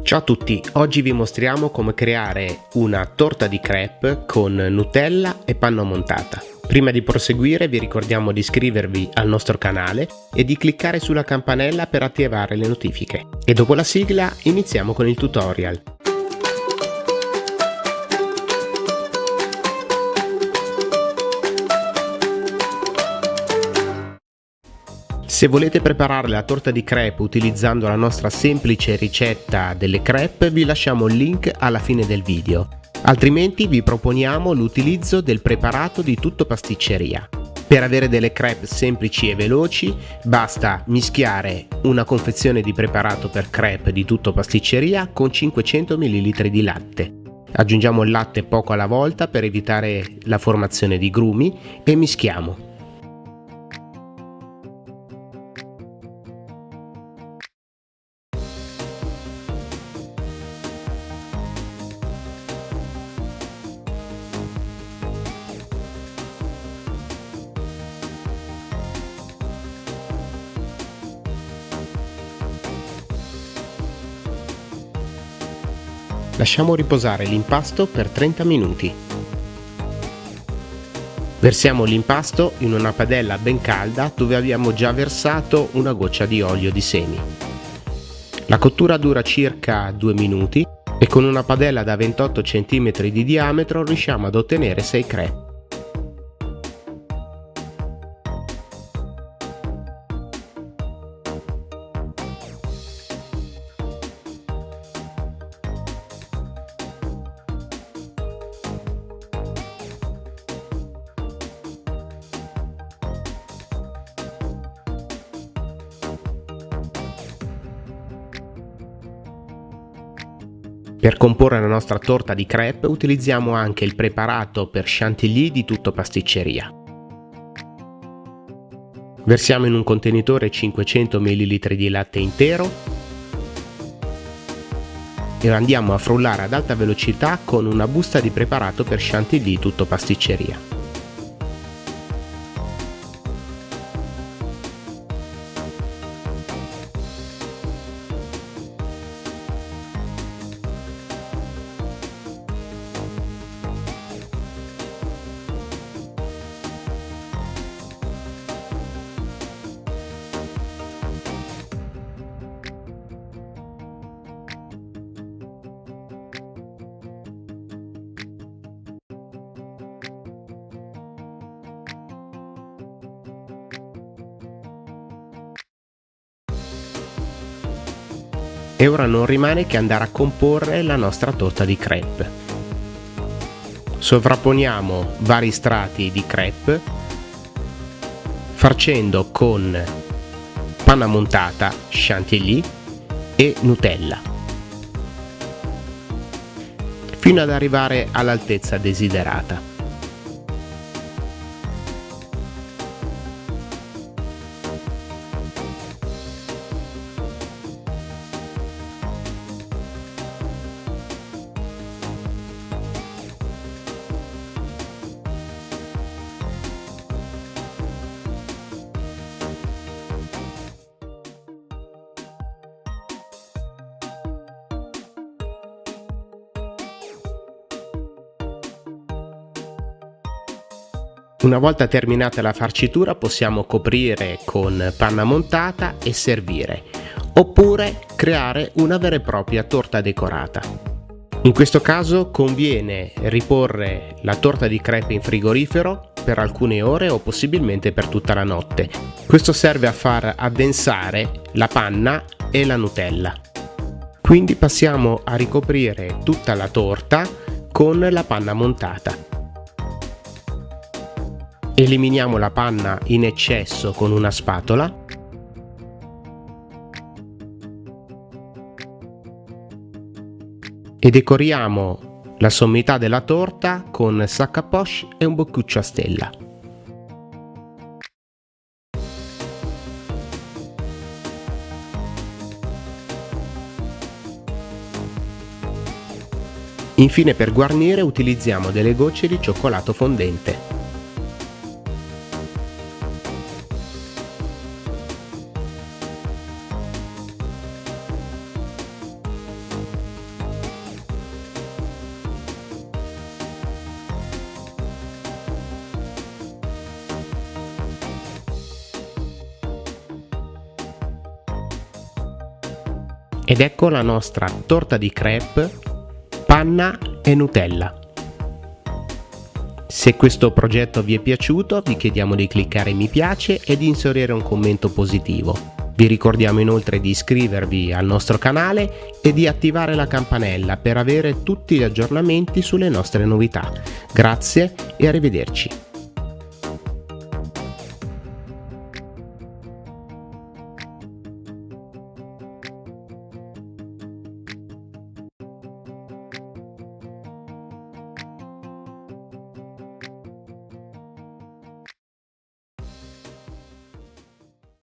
Ciao a tutti, oggi vi mostriamo come creare una torta di crêpe con Nutella e panna montata. Prima di proseguire vi ricordiamo di iscrivervi al nostro canale e di cliccare sulla campanella per attivare le notifiche. E dopo la sigla iniziamo con il tutorial. Se volete preparare la torta di crêpe utilizzando la nostra semplice ricetta delle crêpe, vi lasciamo il link alla fine del video. Altrimenti vi proponiamo l'utilizzo del preparato di tutto pasticceria. Per avere delle crêpe semplici e veloci, basta mischiare una confezione di preparato per crêpe di tutto pasticceria con 500 ml di latte. Aggiungiamo il latte poco alla volta per evitare la formazione di grumi e mischiamo. Lasciamo riposare l'impasto per 30 minuti. Versiamo l'impasto in una padella ben calda dove abbiamo già versato una goccia di olio di semi. La cottura dura circa 2 minuti e con una padella da 28 cm di diametro riusciamo ad ottenere 6 crêpe. Per comporre la nostra torta di crêpe utilizziamo anche il preparato per chantilly di tutto pasticceria. Versiamo in un contenitore 500 ml di latte intero e andiamo a frullare ad alta velocità con una busta di preparato per chantilly tutto pasticceria. E ora non rimane che andare a comporre la nostra torta di crêpe. Sovrapponiamo vari strati di crêpe farcendo con panna montata, chantilly e Nutella fino ad arrivare all'altezza desiderata. Una volta terminata la farcitura possiamo coprire con panna montata e servire, oppure creare una vera e propria torta decorata. In questo caso conviene riporre la torta di crêpe in frigorifero per alcune ore o possibilmente per tutta la notte. Questo serve a far addensare la panna e la Nutella. Quindi passiamo a ricoprire tutta la torta con la panna montata. Eliminiamo la panna in eccesso con una spatola e decoriamo la sommità della torta con sac à poche e un boccuccio a stella. Infine, per guarnire utilizziamo delle gocce di cioccolato fondente. Ed ecco la nostra torta di crêpe, panna e Nutella. Se questo progetto vi è piaciuto, vi chiediamo di cliccare mi piace e di inserire un commento positivo. Vi ricordiamo inoltre di iscrivervi al nostro canale e di attivare la campanella per avere tutti gli aggiornamenti sulle nostre novità. Grazie e arrivederci.